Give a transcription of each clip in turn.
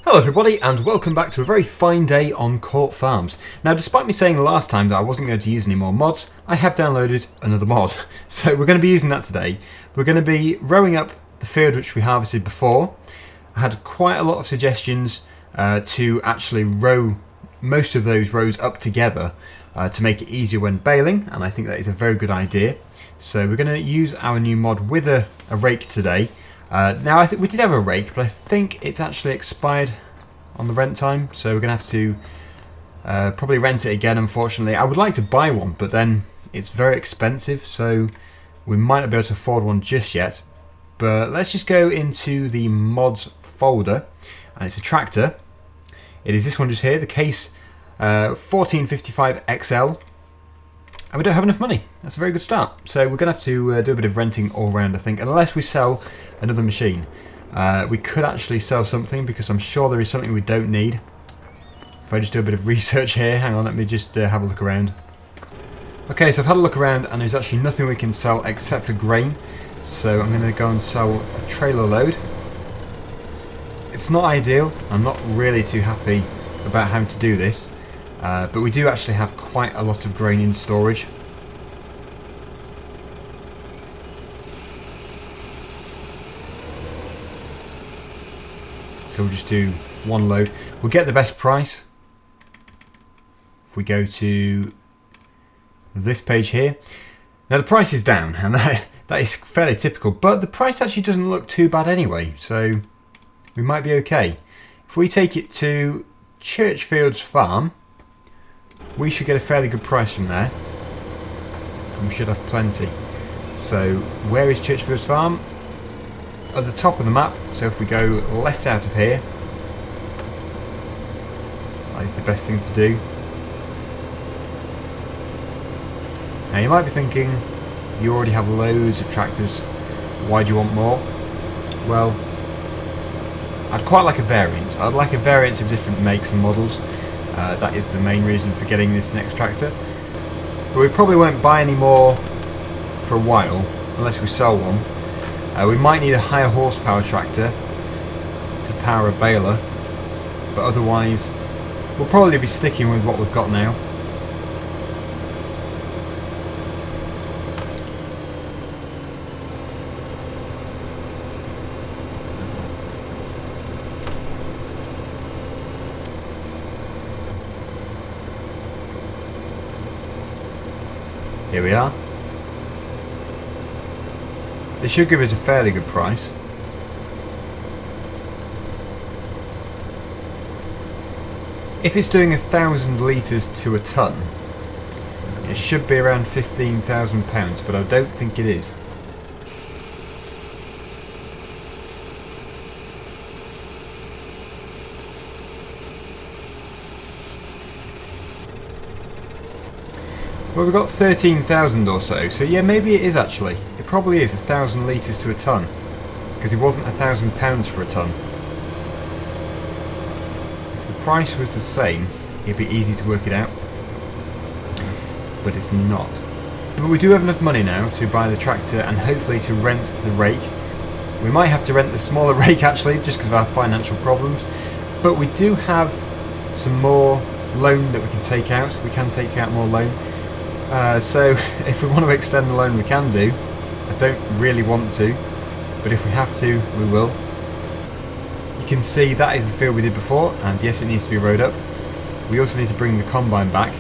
Hello everybody and welcome back to a very fine day on Court Farms. Now, despite me saying last time that I wasn't going to use any more mods, I have downloaded another mod. So we're going to be using that today. We're going to be rowing up the field which we harvested before. I had quite a lot of suggestions to actually row most of those rows up together to make it easier when baling, and I think that is a very good idea. So we're going to use our new mod with a rake today. Now, I think we did have a rake, but I think it's actually expired on the rent time, so we're going to have to probably rent it again, unfortunately. I would like to buy one, but then it's very expensive, so we might not be able to afford one just yet. But let's just go into the mods folder, and it's a tractor. It is this one just here, the Case 1455 XL. And we don't have enough money. That's a very good start. So we're going to have to do a bit of renting all around, I think, unless we sell another machine. We could actually sell something, because I'm sure there is something we don't need. If I just do a bit of research here, hang on, let me just have a look around. Okay, so I've had a look around and there's actually nothing we can sell except for grain. So I'm going to go and sell a trailer load. It's not ideal. I'm not really too happy about having to do this. But we do actually have quite a lot of grain in storage. So we'll just do one load. We'll get the best price. If we go to this page here. Now the price is down, and that is fairly typical, but the price actually doesn't look too bad anyway, so we might be okay. If we take it to Churchfield's farm, we should get a fairly good price from there, and we should have plenty. So where is Churchfield's farm? At the top of the map. So if we go left out of here, that is the best thing to do. Now you might be thinking, you already have loads of tractors, why do you want more? Well, I'd quite like a variance. I'd like a variance of different makes and models. That is the main reason for getting this next tractor. But we probably won't buy any more for a while, unless we sell one. We might need a higher horsepower tractor to power a baler, but otherwise we'll probably be sticking with what we've got now. Here we are. They should give us a fairly good price. If it's doing 1,000 litres to a tonne, it should be around £15,000, but I don't think it is. Well, we've got 13,000 or so, so yeah, maybe it is actually. It probably is 1,000 litres to a tonne, because it wasn't £1,000 for a tonne. If the price was the same, it'd be easy to work it out, but it's not. But we do have enough money now to buy the tractor and hopefully to rent the rake. We might have to rent the smaller rake actually, just because of our financial problems, but we do have some more loan that we can take out. We can take out more loan. So if we want to extend the loan, we can do. I don't really want to, but if we have to, we will. You can see that is the field we did before, and yes, it needs to be rowed up. We also need to bring the combine back.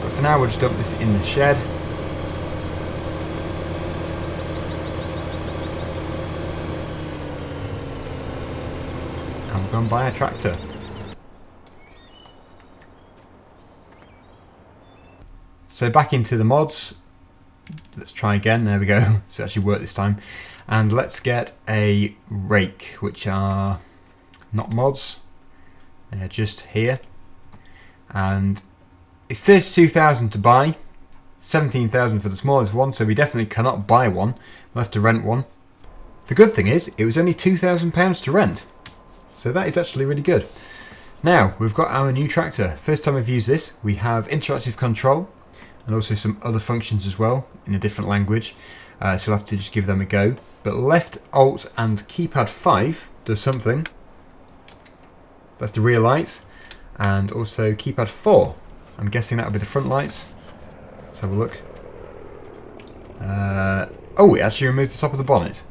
But for now, we'll just dump this in the shed. And we'll go and buy a tractor. So back into the mods, let's try again, there we go, so it actually worked this time. And let's get a rake, which are not mods, they're just here. And it's 32,000 to buy, 17,000 for the smallest one, so we definitely cannot buy one, we'll have to rent one. The good thing is, it was only £2,000 to rent, so that is actually really good. Now, we've got our new tractor. First time I've used this, we have interactive control, and also some other functions as well in a different language, so we'll have to just give them a go. But left, alt and keypad 5 does something. That's the rear lights. And also keypad 4. I'm guessing that'll be the front lights. Let's have a look. Oh, it actually removes the top of the bonnet.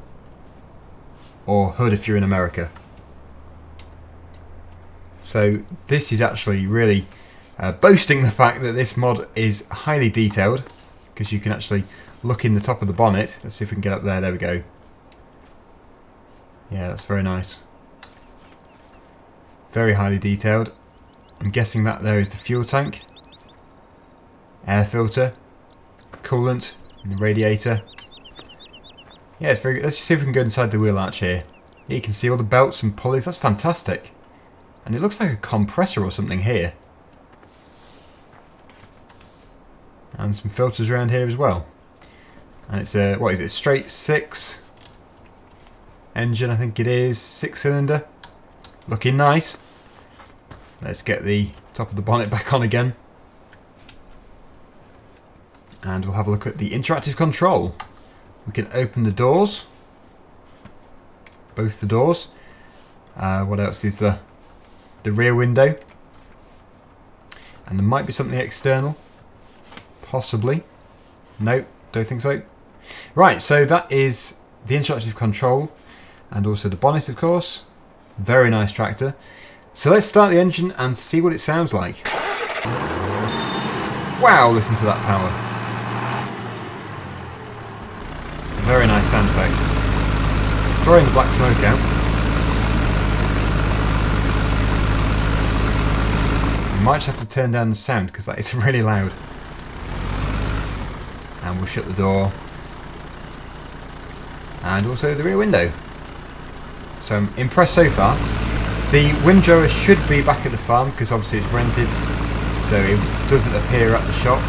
Or hood if you're in America. So this is actually really boasting the fact that this mod is highly detailed, because you can actually look in the top of the bonnet. Let's see if we can get up there. There we go. Yeah, that's very nice. Very highly detailed. I'm guessing that there is the fuel tank, air filter, coolant, and the radiator. Yeah, it's very good. Let's see if we can go inside the wheel arch here. Here you can see all the belts and pulleys. That's fantastic. And it looks like a compressor or something here. And some filters around here as well. And it's a, what is it, straight 6 engine, I think it is, 6-cylinder. Looking nice. Let's get the top of the bonnet back on again. And we'll have a look at the interactive control. We can open the doors. Both the doors. What else is the rear window? And there might be something external. Possibly. Nope, don't think so. Right, so that is the interactive control. And also the bonnet, of course. Very nice tractor. So let's start the engine and see what it sounds like. Wow, listen to that power. Very nice sound effect. Throwing the black smoke out. You might have to turn down the sound because that is really loud. And we'll shut the door. And also the rear window. So I'm impressed so far. The windrower should be back at the farm because obviously it's rented, so it doesn't appear at the shop.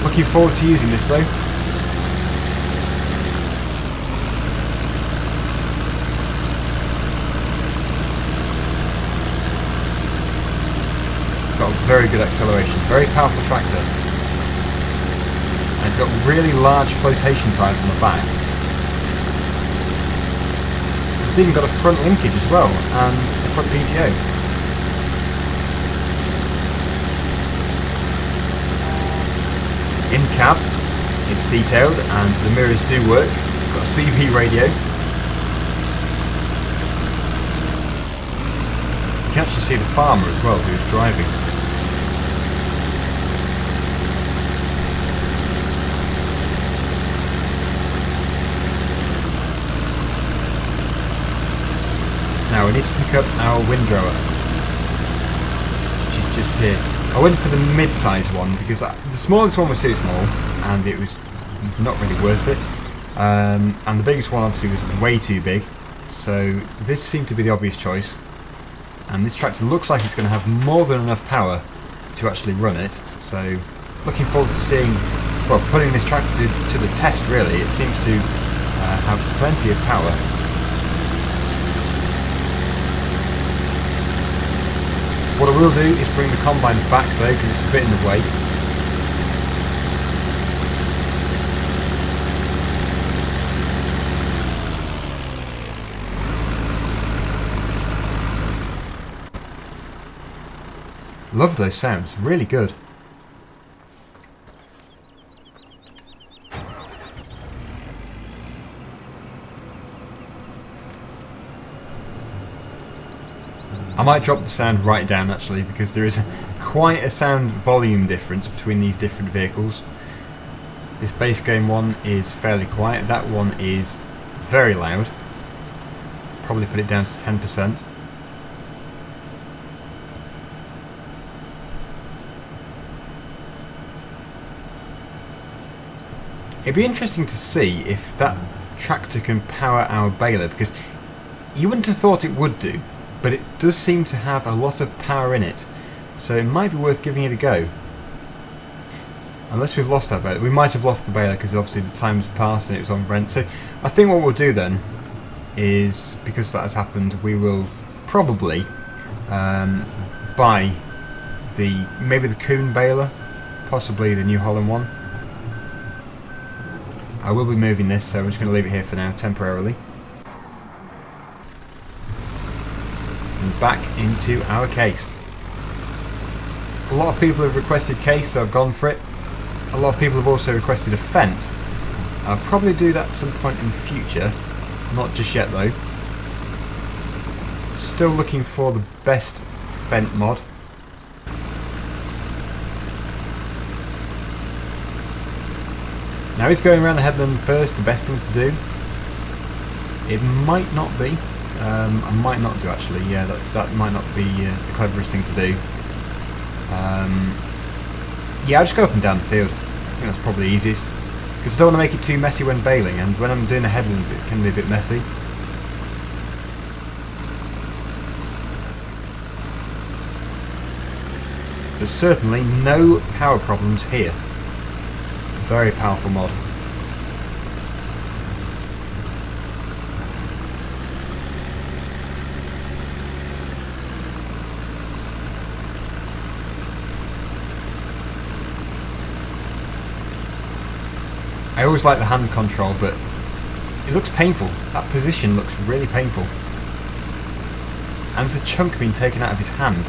Looking forward to using this though. It's got very good acceleration, very powerful tractor. And it's got really large flotation tyres on the back. It's even got a front linkage as well, and a front PTO. In cab, it's detailed and the mirrors do work. Got a CB radio. You can actually see the farmer as well who's driving. Now we need to pick up our windrower, which is just here. I went for the mid-size one because the smallest one was too small and it was not really worth it. And the biggest one obviously was way too big. So this seemed to be the obvious choice. And this tractor looks like it's going to have more than enough power to actually run it. So looking forward to seeing, well, putting this tractor to the test really. It seems to have plenty of power. What I will do is bring the combine back though, because it's a bit in the way. Love those sounds, really good. I might drop the sound right down actually, because there is quite a sound volume difference between these different vehicles. This base game one is fairly quiet, that one is very loud. Probably put it down to 10%. It'd be interesting to see if that tractor can power our baler, because you wouldn't have thought it would do. But it does seem to have a lot of power in it, so it might be worth giving it a go. Unless we've lost our baler. We might have lost the baler because obviously the time's passed and it was on rent. So I think what we'll do then is, because that has happened, we will probably buy maybe the Kuhn baler, possibly the New Holland one. I will be moving this, so I'm just going to leave it here for now temporarily. and back into our case. A lot of people have requested case, so I've gone for it. A lot of people have also requested a fent. I'll probably do that at some point in the future, not just yet though. Still looking for the best fent mod. Now, is going around the headland first the best thing to do? It might not be. I might not do actually. Yeah, that might not be the cleverest thing to do. Yeah, I'll just go up and down the field. I think that's probably easiest. Because I don't want to make it too messy when baling, and when I'm doing the headlands it can be a bit messy. But certainly no power problems here. Very powerful mod. I always like the hand control, but it looks painful. That position looks really painful. And there's a chunk being taken out of his hand.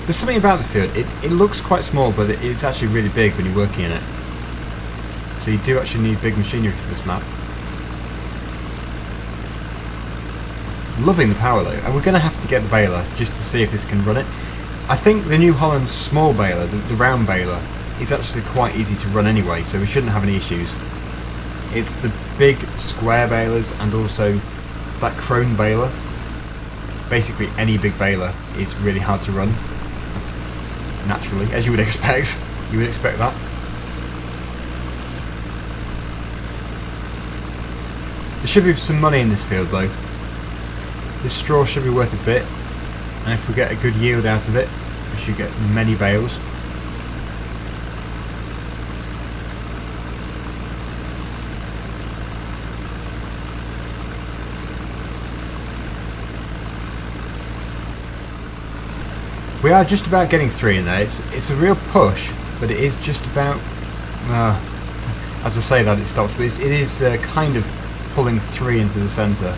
There's something about this field, it looks quite small, but it's actually really big when you're working in it. So you do actually need big machinery for this map. Loving the power though, and we're going to have to get the baler just to see if this can run it. I think the New Holland small baler, the round baler, is actually quite easy to run anyway, so we shouldn't have any issues. It's the big square balers and also that Krone baler. Basically any big baler is really hard to run. Naturally, as you would expect. You would expect that. There should be some money in this field though. This straw should be worth a bit, and if we get a good yield out of it, we should get many bales. We are just about getting 3 in there. It's a real push, but it is just about... as I say that it stops, but it is kind of pulling 3 into the centre.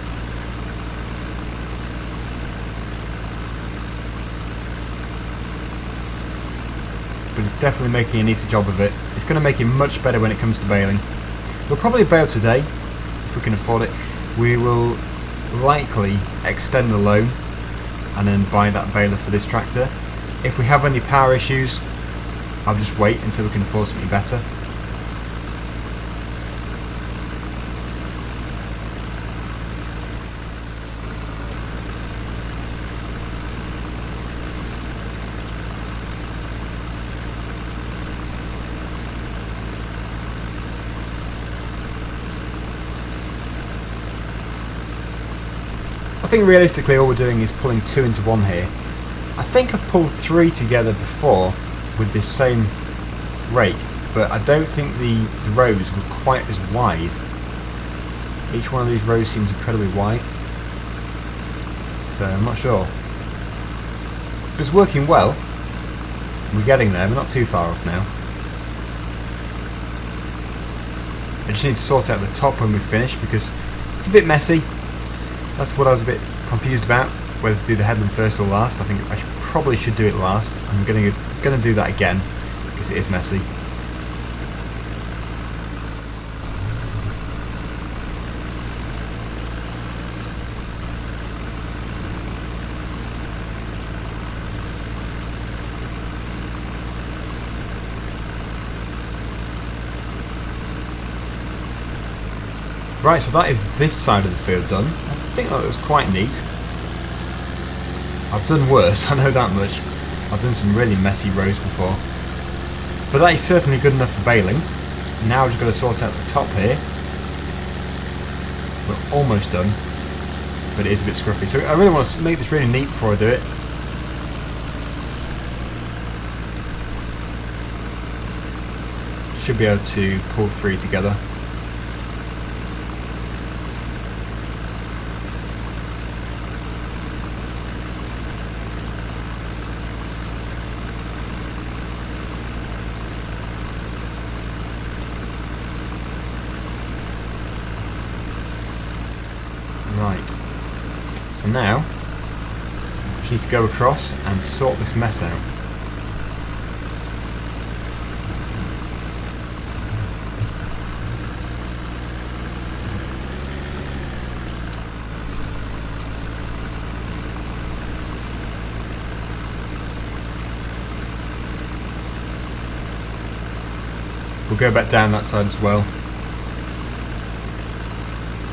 But it's definitely making a neater job of it. It's going to make it much better when it comes to baling. We'll probably bale today, if we can afford it. We will likely extend the loan and then buy that baler for this tractor. If we have any power issues, I'll just wait until we can afford something better. I think realistically all we're doing is pulling 2 into 1 here. I think I've pulled 3 together before with this same rake, but I don't think the rows were quite as wide. Each one of these rows seems incredibly wide, so I'm not sure. But it's working well. We're getting there, we're not too far off now. I just need to sort out the top when we finish because it's a bit messy. That's what I was a bit confused about, whether to do the headland first or last. I think I probably should do it last. I'm going to do that again because it is messy. Right, so that is this side of the field done. I think that was quite neat. I've done worse, I know that much. I've done some really messy rows before. But that is certainly good enough for baling. Now I've just got to sort out the top here. We're almost done, but it is a bit scruffy. So I really want to make this really neat before I do it. Should be able to pull 3 together. Right. So now, we just need to go across and sort this mess out. We'll go back down that side as well,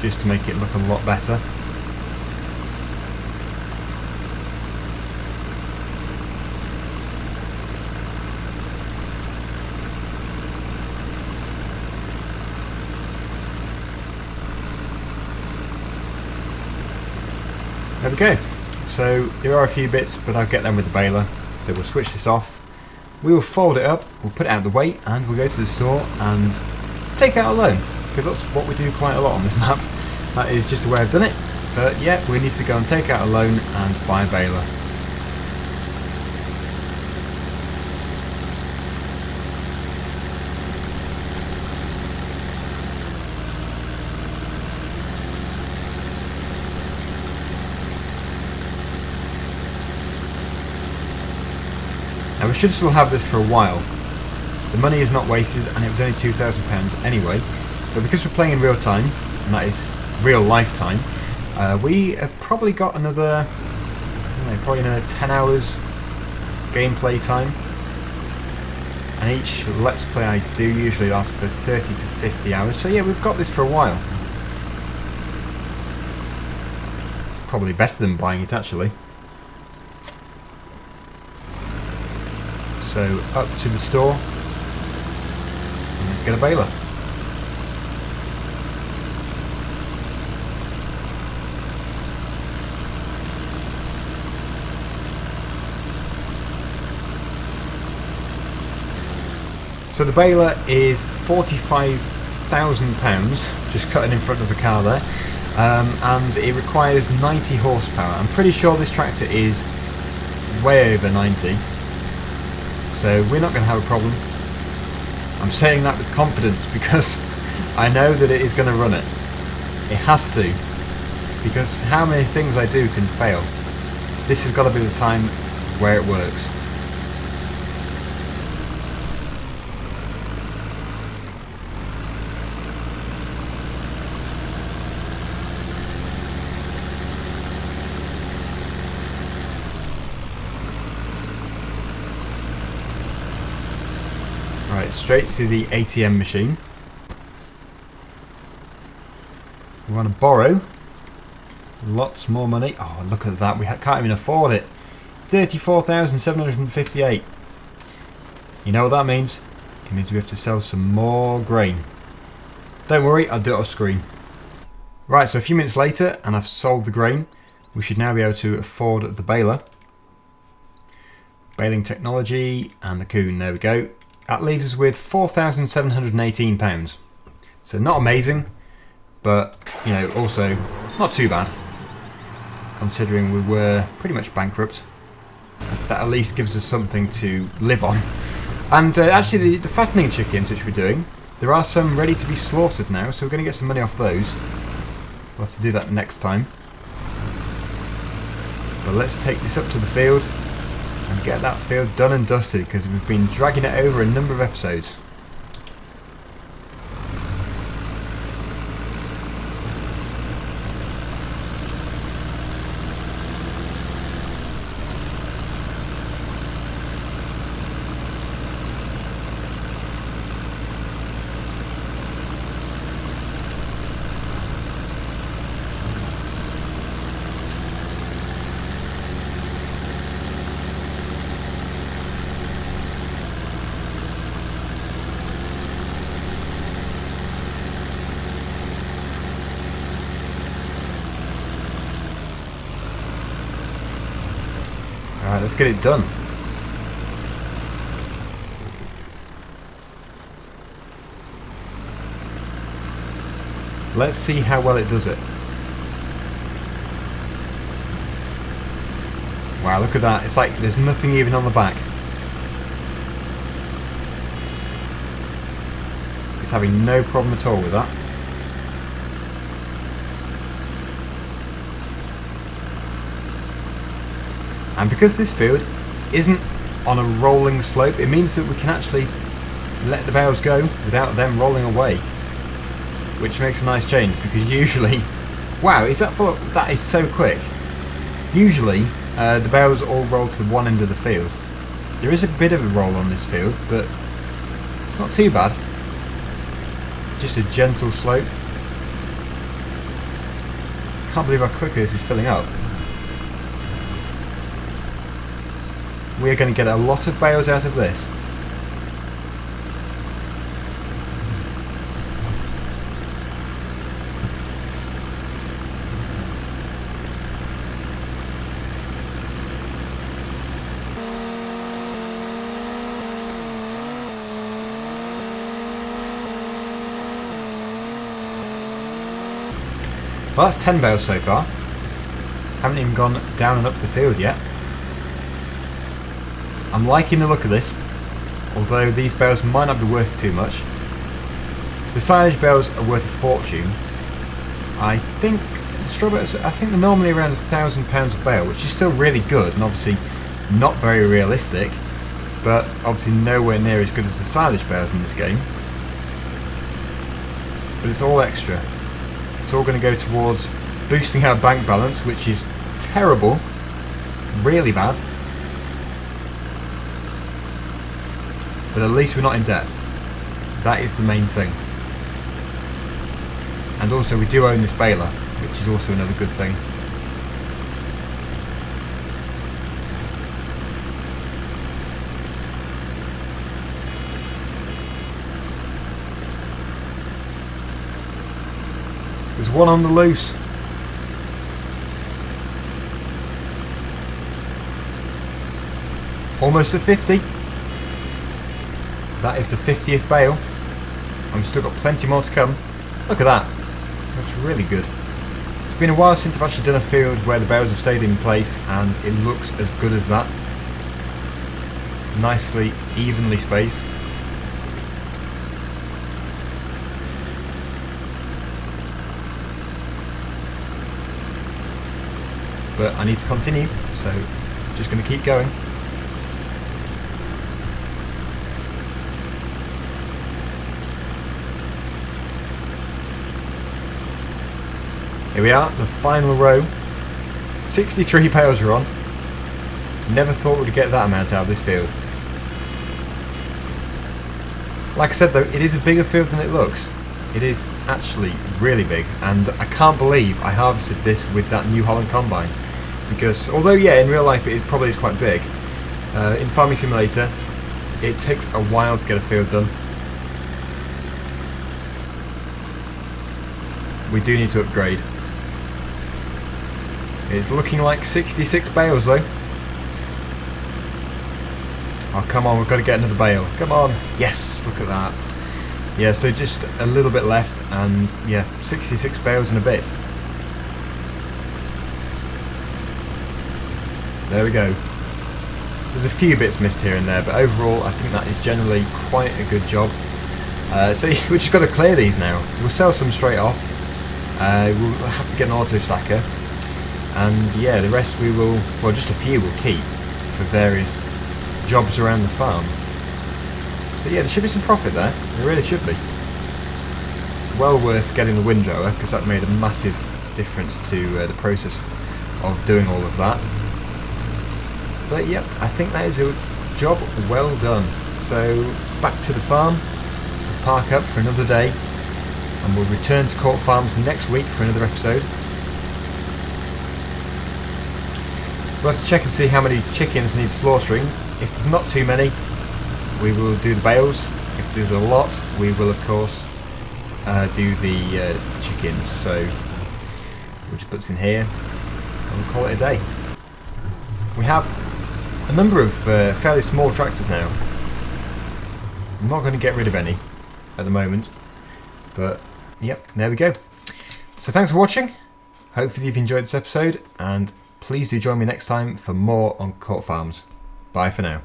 just to make it look a lot better. There we go. So there are a few bits, but I'll get them with the baler. So we'll switch this off. We will fold it up, we'll put it out of the way, and we'll go to the store and take out a loan, because that's what we do quite a lot on this map. That is just the way I've done it. But yeah, we need to go and take out a loan and buy a baler. Now we should still have this for a while. The money is not wasted, and it was only £2,000 anyway. But because we're playing in real time, and that is real lifetime, we have probably got another, probably another 10 hours gameplay time. And each Let's Play I do usually lasts for 30 to 50 hours. So yeah, we've got this for a while. Probably better than buying it actually. So up to the store, and let's get a baler. So the baler is £45,000, just cutting in front of the car there, and it requires 90 horsepower. I'm pretty sure this tractor is way over 90. So we're not going to have a problem. I'm saying that with confidence because I know that it is going to run it. It has to. Because how many things I do can fail. This has got to be the time where it works. Right, straight to the ATM machine. We want to borrow lots more money. Oh, look at that. We can't even afford it. 34,758. You know what that means? It means we have to sell some more grain. Don't worry, I'll do it off screen. Right, so a few minutes later, and I've sold the grain. We should now be able to afford the baler. Baling technology and the coon. There we go. That leaves us with £4,718. So not amazing, but you know, also not too bad, considering we were pretty much bankrupt. That at least gives us something to live on. And actually the fattening chickens which we're doing, there are some ready to be slaughtered now, so we're going to get some money off those. We'll have to do that next time. But let's take this up to the field and get that field done and dusted, because we've been dragging it over a number of episodes. Alright, let's get it done. Let's see how well it does it. Wow, look at that. It's like there's nothing even on the back. It's having no problem at all with that. And because this field isn't on a rolling slope, it means that we can actually let the bales go without them rolling away, which makes a nice change, because usually, wow, is that full? That is so quick. Usually the bales all roll to one end of the field. There is a bit of a roll on this field, but it's not too bad. Just a gentle slope. Can't believe how quickly this is filling up. We are going to get a lot of bales out of this. Well, that's 10 bales so far. Haven't even gone down and up the field yet. I'm liking the look of this, although these bales might not be worth too much. The silage bales are worth a fortune. I think the straw bales, I think they're normally around £1,000 a bale, which is still really good and obviously not very realistic, but obviously nowhere near as good as the silage bales in this game. But it's all extra. It's all going to go towards boosting our bank balance, which is terrible, really bad. But at least we're not in debt. That is the main thing. And also we do own this baler, which is also another good thing. There's one on the loose. Almost at 50. That is the 50th bale. I've still got plenty more to come. Look at that. Looks really good. It's been a while since I've actually done a field where the bales have stayed in place, and it looks as good as that. Nicely, evenly spaced. But I need to continue, so I'm just going to keep going. Here we are, the final row. 63 bales are on. Never thought we'd get that amount out of this field. Like I said though, it is a bigger field than it looks. It is actually really big, and I can't believe I harvested this with that New Holland combine. Because although yeah, in real life it probably is quite big, in Farming Simulator it takes a while to get a field done. We do need to upgrade. It's looking like 66 bales though. Oh come on, we've got to get another bale. Come on. Yes, look at that. Yeah, so just a little bit left, and yeah, 66 bales and a bit. There we go. There's a few bits missed here and there, but overall I think that is generally quite a good job. So we've just got to clear these now. We'll sell some straight off. We'll have to get an auto stacker, and yeah, the rest we will, well, just a few we'll keep for various jobs around the farm. So yeah, there should be some profit there. There really should be. Well worth getting the windrower, because that made a massive difference to the process of doing all of that. But yep, I think that is a job well done. So back to the farm, we'll park up for another day, and we'll return to Court Farms next week for another episode. We'll have to check and see how many chickens need slaughtering. If there's not too many, we will do the bales. If there's a lot, we will of course do the chickens. So we'll just put this in here and we'll call it a day. We have a number of fairly small tractors now. I'm not going to get rid of any at the moment, but yep, there we go. So thanks for watching. Hopefully you've enjoyed this episode, and please do join me next time for more on Court Farms. Bye for now.